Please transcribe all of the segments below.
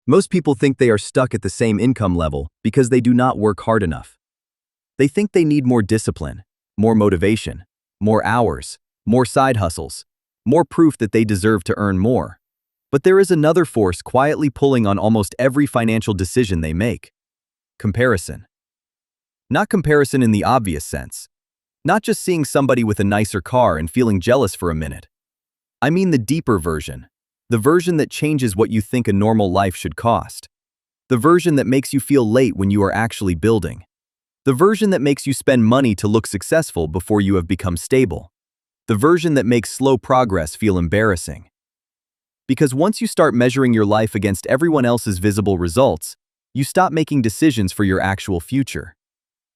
Most people think they are stuck at the same income level because they do not work hard enough. They think they need more discipline, more motivation, more hours, more side hustles, more proof that they deserve to earn more. But there is another force quietly pulling on almost every financial decision they make: comparison. Not comparison in the obvious sense. Not just seeing somebody with a nicer car and feeling jealous for a minute. I mean the deeper version. The version that changes what you think a normal life should cost. The version that makes you feel late when you are actually building. The version that makes you spend money to look successful before you have become stable. The version that makes slow progress feel embarrassing. Because once you start measuring your life against everyone else's visible results, you stop making decisions for your actual future.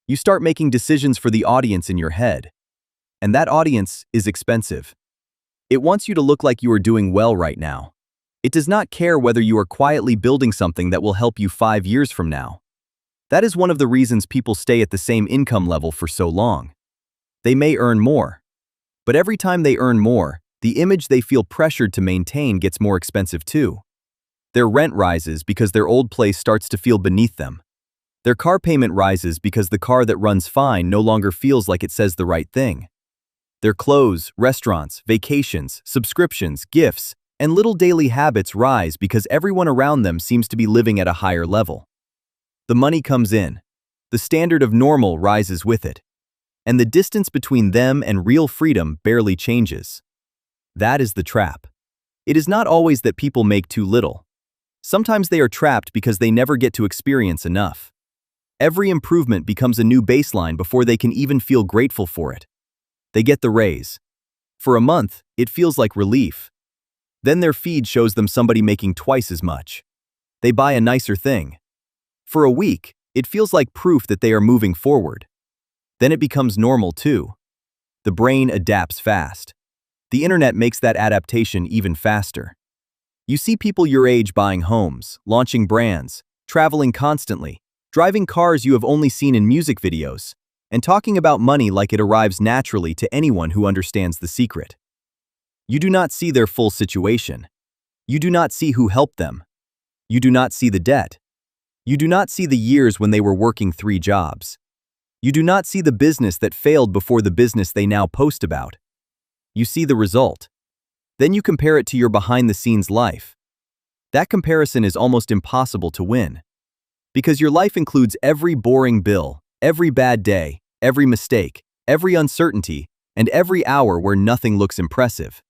You start making decisions for the audience in your head. And that audience is expensive. It wants you to look like you are doing well right now. It does not care whether you are quietly building something that will help you 5 years from now. That is one of the reasons people stay at the same income level for so long. They may earn more. But every time they earn more, the image they feel pressured to maintain gets more expensive too. Their rent rises because their old place starts to feel beneath them. Their car payment rises because the car that runs fine no longer feels like it says the right thing. Their clothes, restaurants, vacations, subscriptions, gifts, and little daily habits rise because everyone around them seems to be living at a higher level. The money comes in. The standard of normal rises with it. And the distance between them and real freedom barely changes. That is the trap. It is not always that people make too little. Sometimes they are trapped because they never get to experience enough. Every improvement becomes a new baseline before they can even feel grateful for it. They get the raise. For a month, it feels like relief. Then their feed shows them somebody making twice as much. They buy a nicer thing. For a week, it feels like proof that they are moving forward. Then it becomes normal too. The brain adapts fast. The internet makes that adaptation even faster. You see people your age buying homes, launching brands, traveling constantly, driving cars you have only seen in music videos, and talking about money like it arrives naturally to anyone who understands the secret. You do not see their full situation. You do not see who helped them. You do not see the debt. You do not see the years when they were working 3 jobs. You do not see the business that failed before the business they now post about. You see the result. Then you compare it to your behind-the-scenes life. That comparison is almost impossible to win. Because your life includes every boring bill, every bad day, every mistake, every uncertainty, and every hour where nothing looks impressive.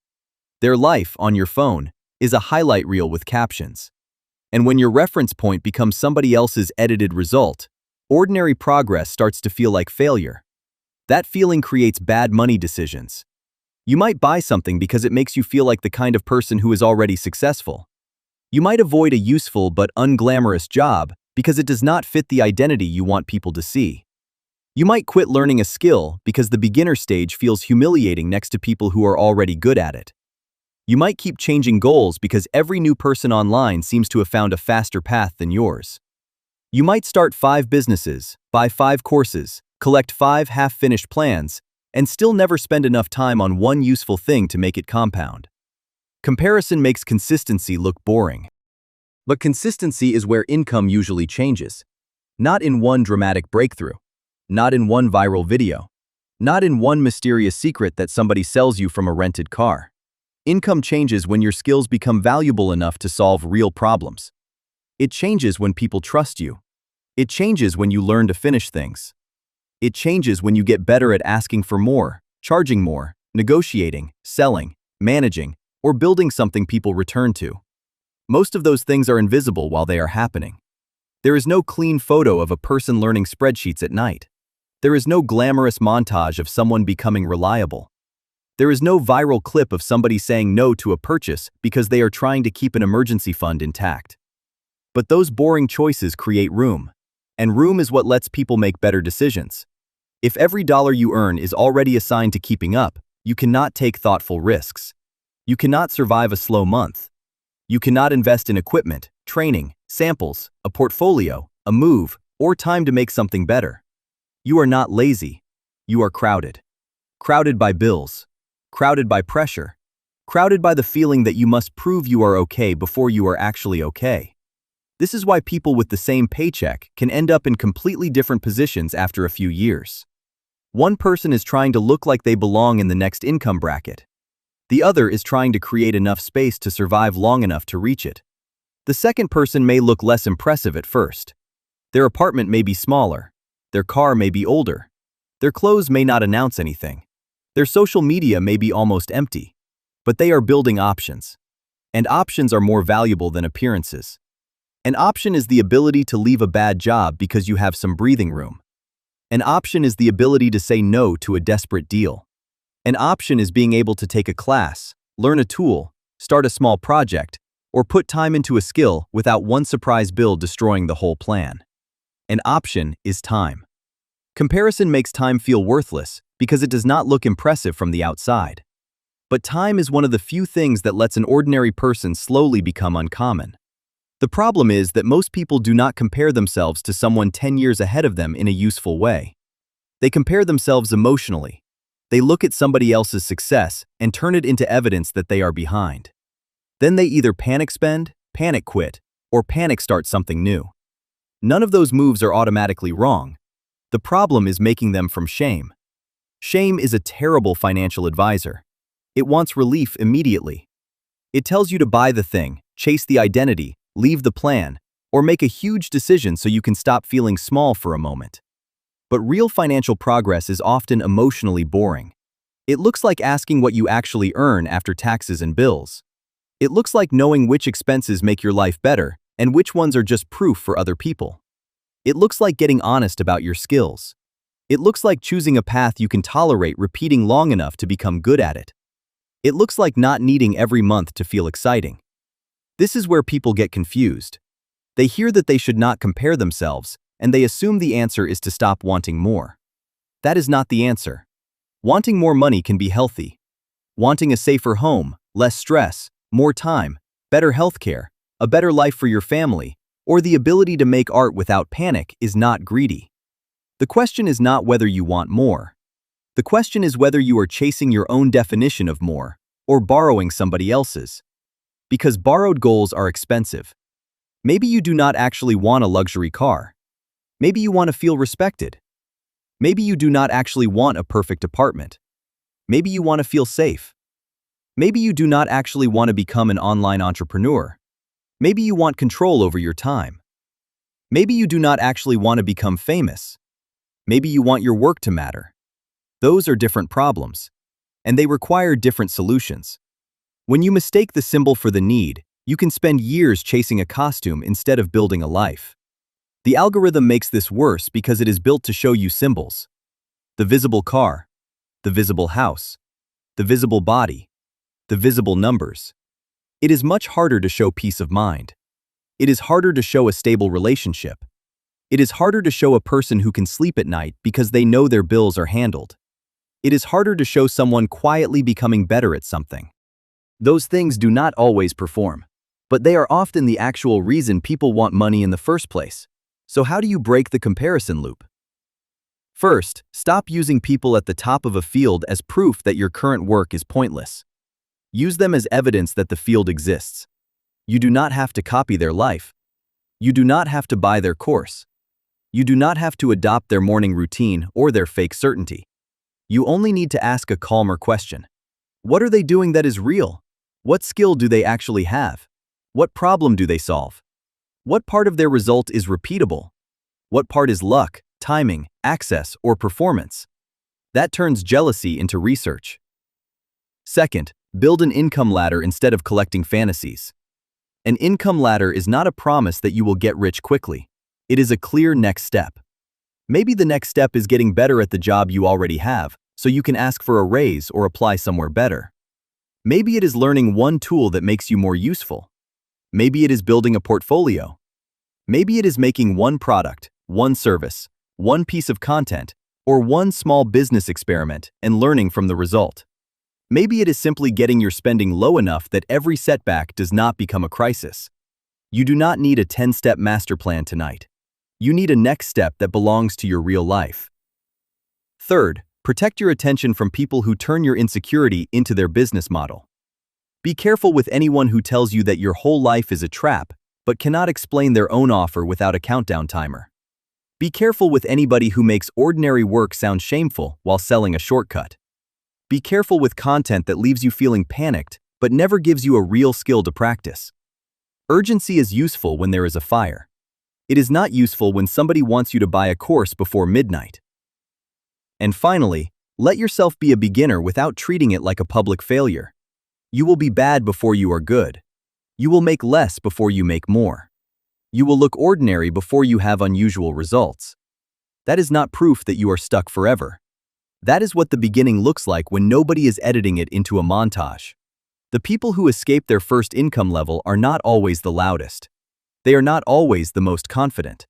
Their life, on your phone, is a highlight reel with captions. And when your reference point becomes somebody else's edited result, ordinary progress starts to feel like failure. That feeling creates bad money decisions. You might buy something because it makes you feel like the kind of person who is already successful. You might avoid a useful but unglamorous job because it does not fit the identity you want people to see. You might quit learning a skill because the beginner stage feels humiliating next to people who are already good at it. You might keep changing goals because every new person online seems to have found a faster path than yours. You might start 5 businesses, buy 5 courses, collect 5 half-finished plans, and still never spend enough time on one useful thing to make it compound. Comparison makes consistency look boring. But consistency is where income usually changes. Not in one dramatic breakthrough. Not in one viral video. Not in one mysterious secret that somebody sells you from a rented car. Income changes when your skills become valuable enough to solve real problems. It changes when people trust you. It changes when you learn to finish things. It changes when you get better at asking for more, charging more, negotiating, selling, managing, or building something people return to. Most of those things are invisible while they are happening. There is no clean photo of a person learning spreadsheets at night. There is no glamorous montage of someone becoming reliable. There is no viral clip of somebody saying no to a purchase because they are trying to keep an emergency fund intact. But those boring choices create room, and room is what lets people make better decisions. If every dollar you earn is already assigned to keeping up, you cannot take thoughtful risks. You cannot survive a slow month. You cannot invest in equipment, training, samples, a portfolio, a move, or time to make something better. You are not lazy. You are crowded. Crowded by bills. Crowded by pressure. Crowded by the feeling that you must prove you are okay before you are actually okay. This is why people with the same paycheck can end up in completely different positions after a few years. One person is trying to look like they belong in the next income bracket. The other is trying to create enough space to survive long enough to reach it. The second person may look less impressive at first. Their apartment may be smaller. Their car may be older. Their clothes may not announce anything. Their social media may be almost empty. But they are building options. And options are more valuable than appearances. An option is the ability to leave a bad job because you have some breathing room. An option is the ability to say no to a desperate deal. An option is being able to take a class, learn a tool, start a small project, or put time into a skill without one surprise bill destroying the whole plan. An option is time. Comparison makes time feel worthless because it does not look impressive from the outside. But time is one of the few things that lets an ordinary person slowly become uncommon. The problem is that most people do not compare themselves to someone 10 years ahead of them in a useful way. They compare themselves emotionally. They look at somebody else's success and turn it into evidence that they are behind. Then they either panic spend, panic quit, or panic start something new. None of those moves are automatically wrong. The problem is making them from shame. Shame is a terrible financial advisor. It wants relief immediately. It tells you to buy the thing, chase the identity, leave the plan, or make a huge decision so you can stop feeling small for a moment. But real financial progress is often emotionally boring. It looks like asking what you actually earn after taxes and bills. It looks like knowing which expenses make your life better and which ones are just proof for other people. It looks like getting honest about your skills. It looks like choosing a path you can tolerate repeating long enough to become good at it. It looks like not needing every month to feel exciting. This is where people get confused. They hear that they should not compare themselves, and they assume the answer is to stop wanting more. That is not the answer. Wanting more money can be healthy. Wanting a safer home, less stress, more time, better healthcare, a better life for your family, or the ability to make art without panic is not greedy. The question is not whether you want more. The question is whether you are chasing your own definition of more, or borrowing somebody else's. Because borrowed goals are expensive. Maybe you do not actually want a luxury car. Maybe you want to feel respected. Maybe you do not actually want a perfect apartment. Maybe you want to feel safe. Maybe you do not actually want to become an online entrepreneur. Maybe you want control over your time. Maybe you do not actually want to become famous. Maybe you want your work to matter. Those are different problems, and they require different solutions. When you mistake the symbol for the need, you can spend years chasing a costume instead of building a life. The algorithm makes this worse because it is built to show you symbols. The visible car, the visible house, the visible body, the visible numbers. It is much harder to show peace of mind. It is harder to show a stable relationship. It is harder to show a person who can sleep at night because they know their bills are handled. It is harder to show someone quietly becoming better at something. Those things do not always perform, but they are often the actual reason people want money in the first place. So how do you break the comparison loop? First, stop using people at the top of a field as proof that your current work is pointless. Use them as evidence that the field exists. You do not have to copy their life. You do not have to buy their course. You do not have to adopt their morning routine or their fake certainty. You only need to ask a calmer question. What are they doing that is real? What skill do they actually have? What problem do they solve? What part of their result is repeatable? What part is luck, timing, access, or performance? That turns jealousy into research. Second, build an income ladder instead of collecting fantasies. An income ladder is not a promise that you will get rich quickly. It is a clear next step. Maybe the next step is getting better at the job you already have, so you can ask for a raise or apply somewhere better. Maybe it is learning one tool that makes you more useful. Maybe it is building a portfolio. Maybe it is making one product, one service, one piece of content, or one small business experiment and learning from the result. Maybe it is simply getting your spending low enough that every setback does not become a crisis. You do not need a 10-step master plan tonight. You need a next step that belongs to your real life. Third, protect your attention from people who turn your insecurity into their business model. Be careful with anyone who tells you that your whole life is a trap but cannot explain their own offer without a countdown timer. Be careful with anybody who makes ordinary work sound shameful while selling a shortcut. Be careful with content that leaves you feeling panicked, but never gives you a real skill to practice. Urgency is useful when there is a fire. It is not useful when somebody wants you to buy a course before midnight. And finally, let yourself be a beginner without treating it like a public failure. You will be bad before you are good. You will make less before you make more. You will look ordinary before you have unusual results. That is not proof that you are stuck forever. That is what the beginning looks like when nobody is editing it into a montage. The people who escape their first income level are not always the loudest. They are not always the most confident.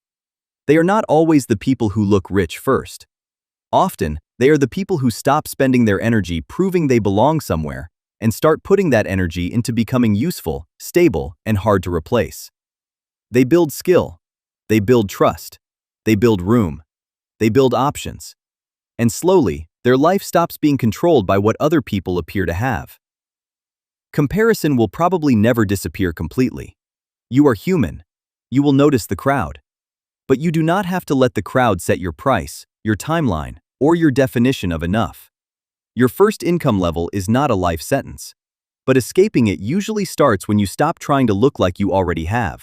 They are not always the people who look rich first. Often, they are the people who stop spending their energy proving they belong somewhere and start putting that energy into becoming useful, stable, and hard to replace. They build skill. They build trust. They build room. They build options. And slowly, their life stops being controlled by what other people appear to have. Comparison will probably never disappear completely. You are human. You will notice the crowd. But you do not have to let the crowd set your price, your timeline, or your definition of enough. Your first income level is not a life sentence. But escaping it usually starts when you stop trying to look like you already have.